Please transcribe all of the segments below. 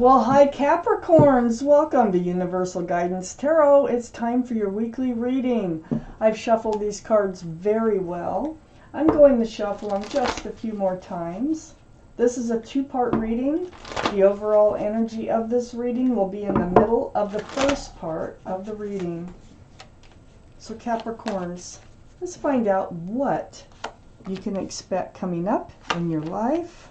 Well, hi Capricorns! Welcome to Universal Guidance Tarot. It's time for your weekly reading. I've shuffled these cards very well. I'm going to shuffle them just a few more times. This is a two-part reading. The overall energy of this reading will be in the middle of the first part of the reading. So Capricorns, let's find out what you can expect coming up in your life.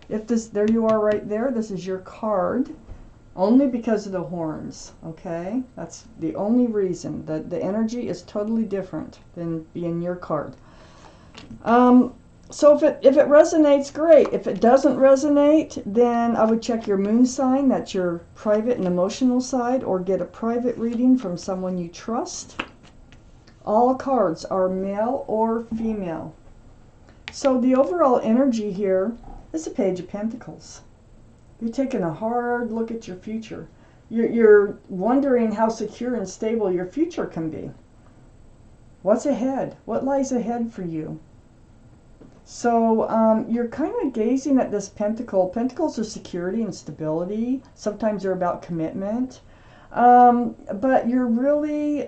If this, there you are right there, this is your card, only because of the horns, okay? That's the only reason. The energy is totally different than being your card. So if it resonates, great. If it doesn't resonate, then I would check your moon sign, that's your private and emotional side, or get a private reading from someone you trust. All cards are male or female. So the overall energy here, it's a Page of Pentacles. You're taking a hard look at your future. You're wondering how secure and stable your future can be. What's ahead? What lies ahead for you? So you're kind of gazing at this pentacle. Pentacles are security and stability. Sometimes they're about commitment. But you're really,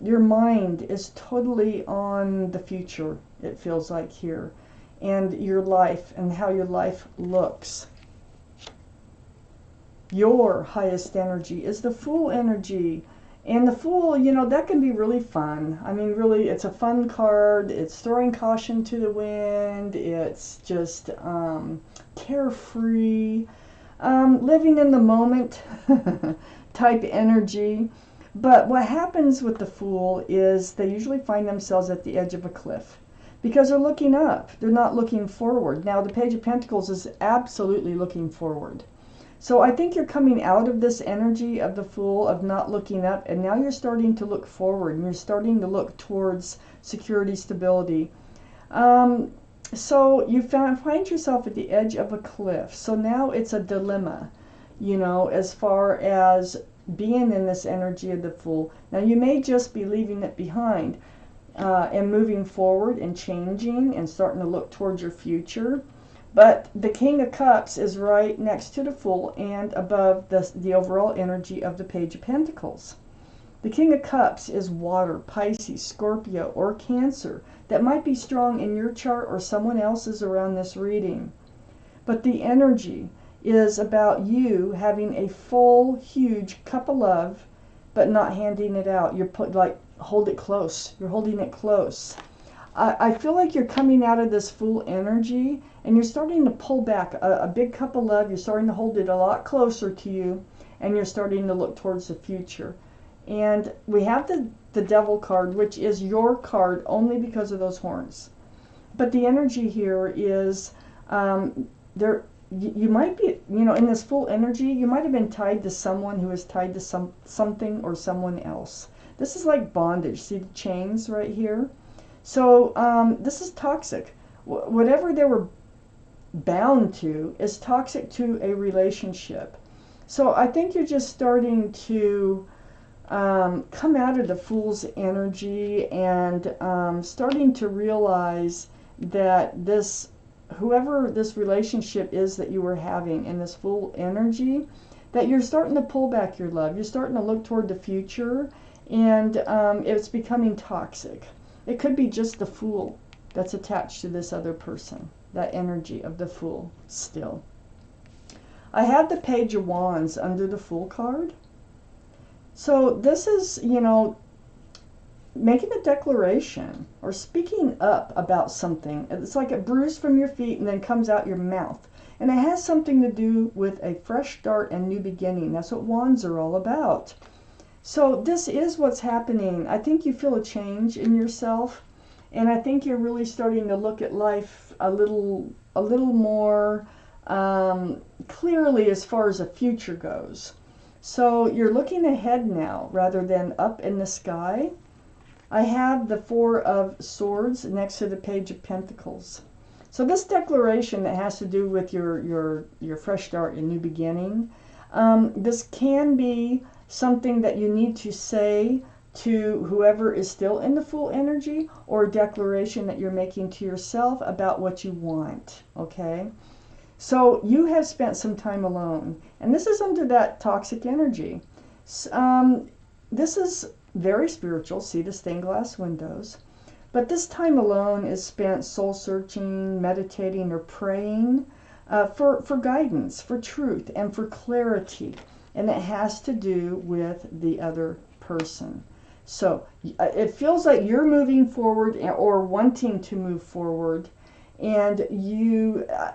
your mind is totally on the future, it feels like here. And your life and how your life looks. Your highest energy is the Fool energy. And the Fool, you know, that can be really fun. I mean, really, it's a fun card. It's throwing caution to the wind. It's just carefree, living in the moment type energy. But what happens with the Fool is they usually find themselves at the edge of a cliff. Because they're looking up. They're not looking forward. Now, the Page of Pentacles is absolutely looking forward. So I think you're coming out of this energy of the Fool, of not looking up, and now you're starting to look forward, and you're starting to look towards security, stability. So you find yourself at the edge of a cliff. So now it's a dilemma, you know, as far as being in this energy of the Fool. Now, you may just be leaving it behind. And moving forward and changing and starting to look towards your future. But the King of Cups is right next to the Fool and above the overall energy of the Page of Pentacles. The King of Cups is water, Pisces, Scorpio, or Cancer. That might be strong in your chart or someone else's around this reading. But the energy is about you having a full, huge cup of love, but not handing it out. You're hold it close. You're holding it close. I feel like you're coming out of this Fool energy and you're starting to pull back a big cup of love. You're starting to hold it a lot closer to you, and you're starting to look towards the future. And we have the Devil card, which is your card only because of those horns. But the energy here is you might be, you know, in this Fool energy, you might have been tied to someone who is tied to something or someone else. This is like bondage. See the chains right here? So this is toxic. Whatever they were bound to is toxic to a relationship. So I think you're just starting to come out of the Fool's energy and starting to realize that whoever this relationship is that you were having in this Fool energy, that you're starting to pull back your love. You're starting to look toward the future. And it's becoming toxic. It could be just the Fool that's attached to this other person, that energy of the Fool still. I have the Page of Wands under the Fool card. So this is, you know, making a declaration or speaking up about something. It's like a bruise from your feet and then comes out your mouth. And it has something to do with a fresh start and new beginning. That's what Wands are all about. So this is what's happening. I think you feel a change in yourself, and I think you're really starting to look at life a little more clearly as far as the future goes. So you're looking ahead now rather than up in the sky. I have the Four of Swords next to the Page of Pentacles. So this declaration that has to do with your fresh start and new beginning, this can be something that you need to say to whoever is still in the Fool energy, or a declaration that you're making to yourself about what you want, okay? So you have spent some time alone, and this is under that toxic energy. This is very spiritual. See the stained glass windows. But this time alone is spent soul searching, meditating, or praying for guidance, for truth, and for clarity. And it has to do with the other person. So it feels like you're moving forward or wanting to move forward. And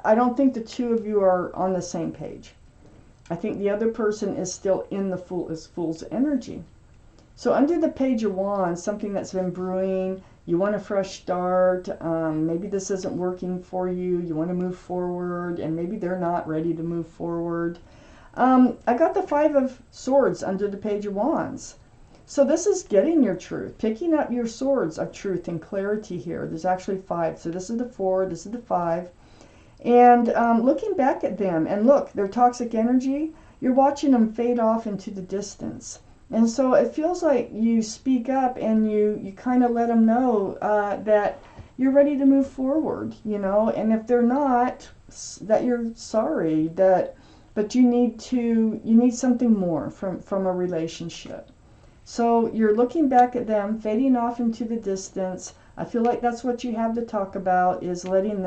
I don't think the two of you are on the same page. I think the other person is still in the fool's energy. So under the Page of Wands, something that's been brewing, you want a fresh start, maybe this isn't working for you, you want to move forward, and maybe they're not ready to move forward. I got the Five of Swords under the Page of Wands. So this is getting your truth, picking up your swords of truth and clarity here. There's actually 5. So this is the 4, this is the 5. And looking back at them, and look, their toxic energy, you're watching them fade off into the distance. And so it feels like you speak up and you kind of let them know that you're ready to move forward, you know, and if they're not, that you're sorry, but you need something more from a relationship. So you're looking back at them, fading off into the distance. I feel like that's what you have to talk about, is letting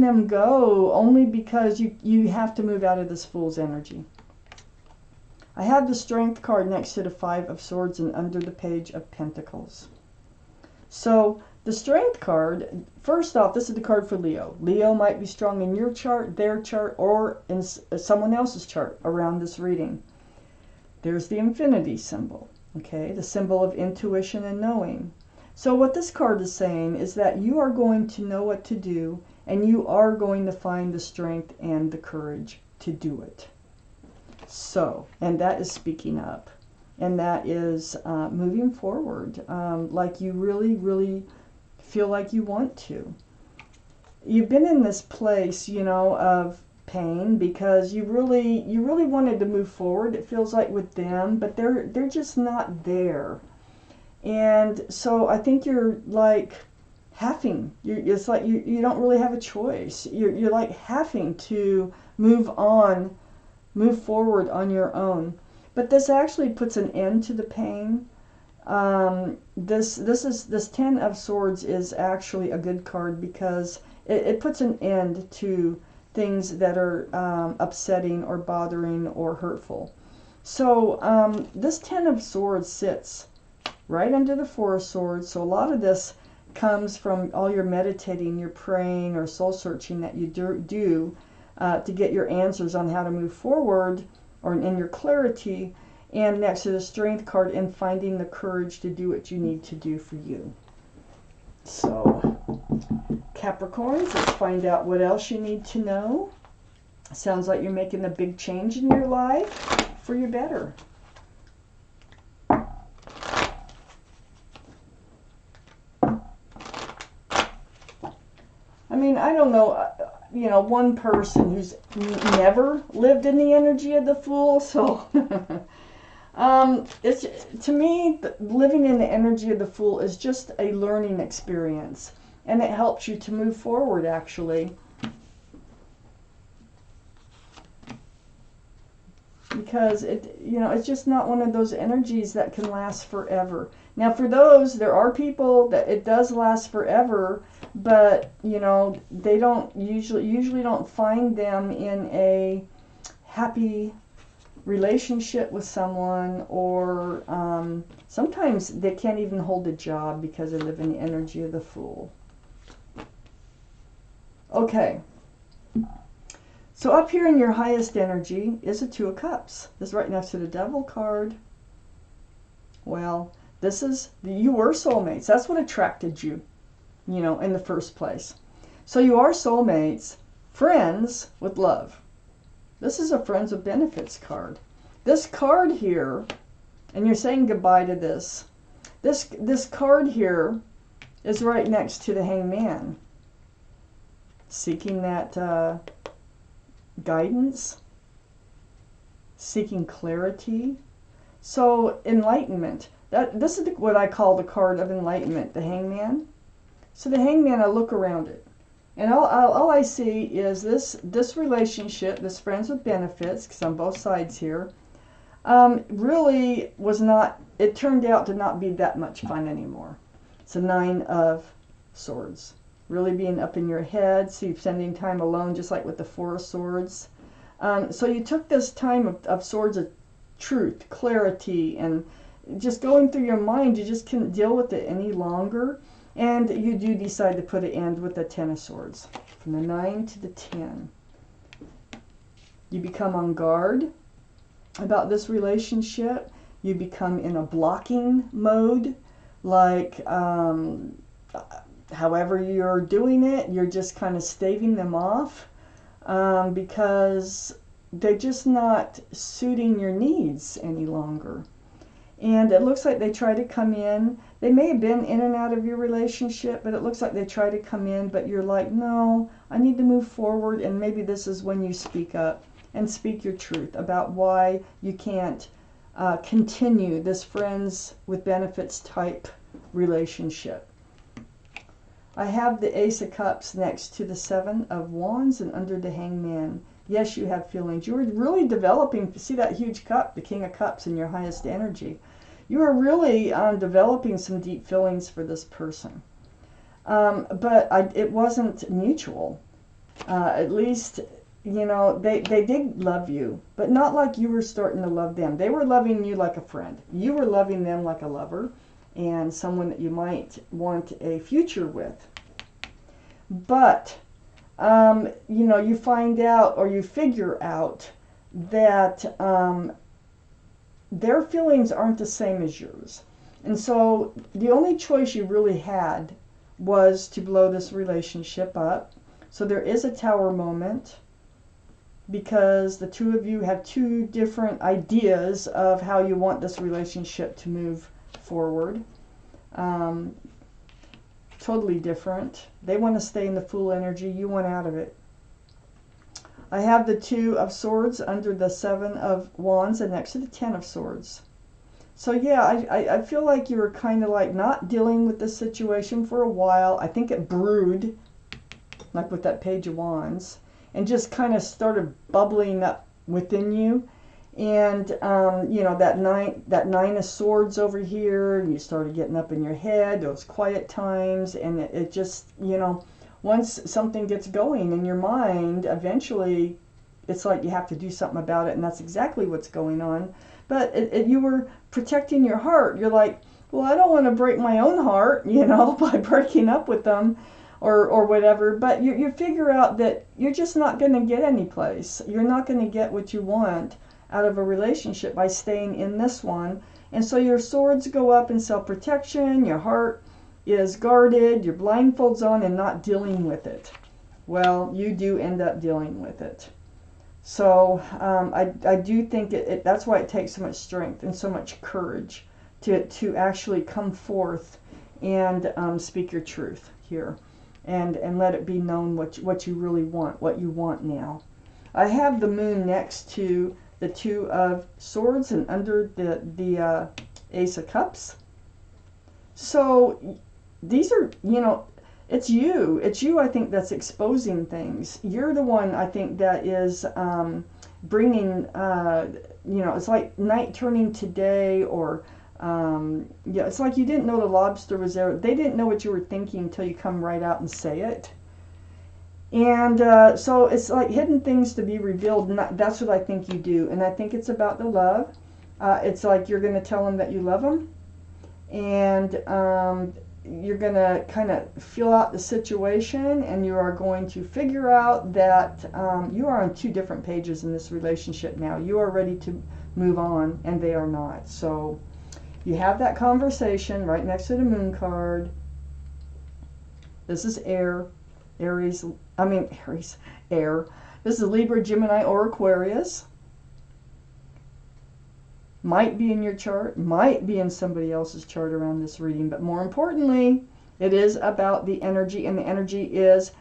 them go, only because you have to move out of this fool's energy. I have the Strength card next to the Five of Swords and under the Page of Pentacles. So the Strength card, first off, this is the card for Leo. Leo might be strong in your chart, their chart, or in someone else's chart around this reading. There's the infinity symbol, okay, the symbol of intuition and knowing. So what this card is saying is that you are going to know what to do, and you are going to find the strength and the courage to do it. So, and that is speaking up, and that is moving forward like you really, really feel like you want to. You've been in this place, you know, of pain because you really wanted to move forward, it feels like, with them, but they're just not there. And so I think you're like it's like you don't really have a choice. You're like having to move forward on your own. But this actually puts an end to the pain. This Ten of Swords is actually a good card because it puts an end to things that are upsetting or bothering or hurtful. So this Ten of Swords sits right under the Four of Swords. So a lot of this comes from all your meditating, your praying, or soul searching that you do to get your answers on how to move forward, or in your clarity, and next to the Strength card, and finding the courage to do what you need to do for you. So Capricorns, let's find out what else you need to know. Sounds like you're making a big change in your life for your better. I mean, I don't know, you know, one person who's never lived in the energy of the Fool, so it's, to me, living in the energy of the Fool is just a learning experience, and it helps you to move forward, actually. Because it's just not one of those energies that can last forever. Now, for those, there are people that it does last forever, but they don't usually don't find them in a happy relationship with someone, or sometimes they can't even hold a job because they live in the energy of the Fool. Okay. So up here in your highest energy is a Two of Cups. This is right next to the Devil card. Well, you were soulmates. That's what attracted you, in the first place. So you are soulmates, friends with love. This is a Friends with Benefits card. This card here, and you're saying goodbye to this. This card here is right next to the Hangman. Seeking that guidance, seeking clarity. So enlightenment. This is what I call the card of enlightenment, the Hangman. So the Hangman, I look around it, And all I see is this relationship, this friends with benefits, because on both sides here, really was not, it turned out to not be that much fun anymore. It's a 9 of Swords. Really being up in your head, so you're spending time alone, just like with the 4 of Swords. So you took this time of Swords of truth, clarity, and just going through your mind. You just couldn't deal with it any longer. And you do decide to put an end with the 10 of Swords. From the 9 to the 10. You become on guard about this relationship. You become in a blocking mode. Like, however you're doing it, you're just kind of staving them off. Because they're just not suiting your needs any longer. And it looks like they try to come in. They may have been in and out of your relationship, but it looks like they try to come in, but you're like, no, I need to move forward. And maybe this is when you speak up and speak your truth about why you can't continue this friends with benefits type relationship. I have the Ace of Cups next to the 7 of Wands and under the Hangman. Yes, you have feelings. You are really developing, see that huge cup, the King of Cups in your highest energy. You are really developing some deep feelings for this person. But it wasn't mutual. At least, you know, they did love you, but not like you were starting to love them. They were loving you like a friend. You were loving them like a lover and someone that you might want a future with. But you know, you find out or you figure out that their feelings aren't the same as yours. And so the only choice you really had was to blow this relationship up. So there is a tower moment because the two of you have two different ideas of how you want this relationship to move forward. Totally different. They want to stay in the Fool energy. You want out of it. I have the 2 of Swords under the 7 of Wands and next to the 10 of Swords. So yeah, I feel like you were kind of like not dealing with this situation for a while. I think it brewed, like with that Page of Wands, and just kind of started bubbling up within you. And you know, that nine of Swords over here, you started getting up in your head, those quiet times, and it just, you know, once something gets going in your mind, eventually it's like you have to do something about it, and that's exactly what's going on. But you were protecting your heart. You're like, well, I don't want to break my own heart, you know, by breaking up with them or whatever. But you figure out that you're just not going to get any place. You're not going to get what you want out of a relationship by staying in this one. And so your swords go up in self-protection, your heart is guarded, your blindfolds on and not dealing with it. Well, you do end up dealing with it. So I do think that's why it takes so much strength and so much courage to actually come forth and speak your truth here and let it be known what you really want, what you want now. I have the Moon next to the 2 of Swords and under the Ace of Cups. So these are, you know, it's you, I think, that's exposing things. You're the one, I think, that is bringing, you know, it's like night turning to day, or yeah, it's like you didn't know the lobster was there. They didn't know what you were thinking until you come right out and say it. And so it's like hidden things to be revealed. And that's what I think you do. And I think it's about the love. It's like you're going to tell them that you love them. And you're going to kind of feel out the situation. And you are going to figure out that you are on 2 different pages in this relationship now. You are ready to move on and they are not. So you have that conversation right next to the Moon card. This is air. Air. This is Libra, Gemini, or Aquarius. Might be in your chart, might be in somebody else's chart around this reading, but more importantly, it is about the energy, and the energy is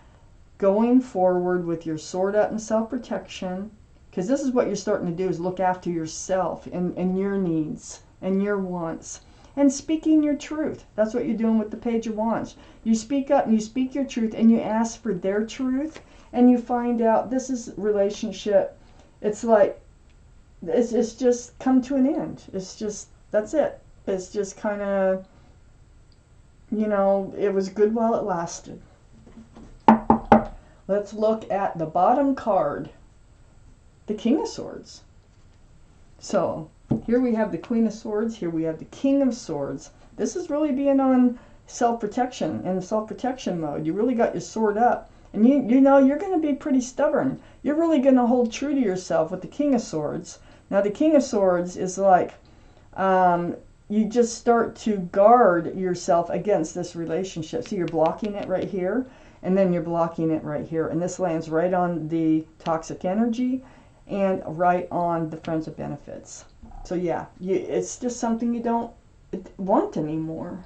going forward with your sword up in self-protection, because this is what you're starting to do, is look after yourself and your needs and your wants. and speaking your truth. That's what you're doing with the Page of Wands. You speak up and you speak your truth and you ask for their truth, and you find out this is relationship. It's like, it's just come to an end. It's just, that's it. It's just kind of, you know, it was good while it lasted. Let's look at the bottom card, the King of Swords. So here we have the Queen of Swords. Here we have the King of Swords. This is really being on self-protection, in self-protection mode. You really got your sword up. And you know, you're going to be pretty stubborn. You're really going to hold true to yourself with the King of Swords. Now the King of Swords is like, you just start to guard yourself against this relationship. So you're blocking it right here, and then you're blocking it right here. And this lands right on the toxic energy and right on the friends of benefits. So yeah, it's just something you don't want anymore.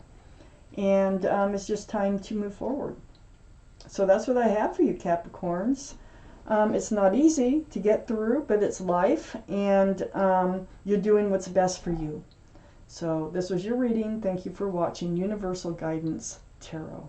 And it's just time to move forward. So that's what I have for you, Capricorns. It's not easy to get through, but it's life, and you're doing what's best for you. So this was your reading. Thank you for watching Universal Guidance Tarot.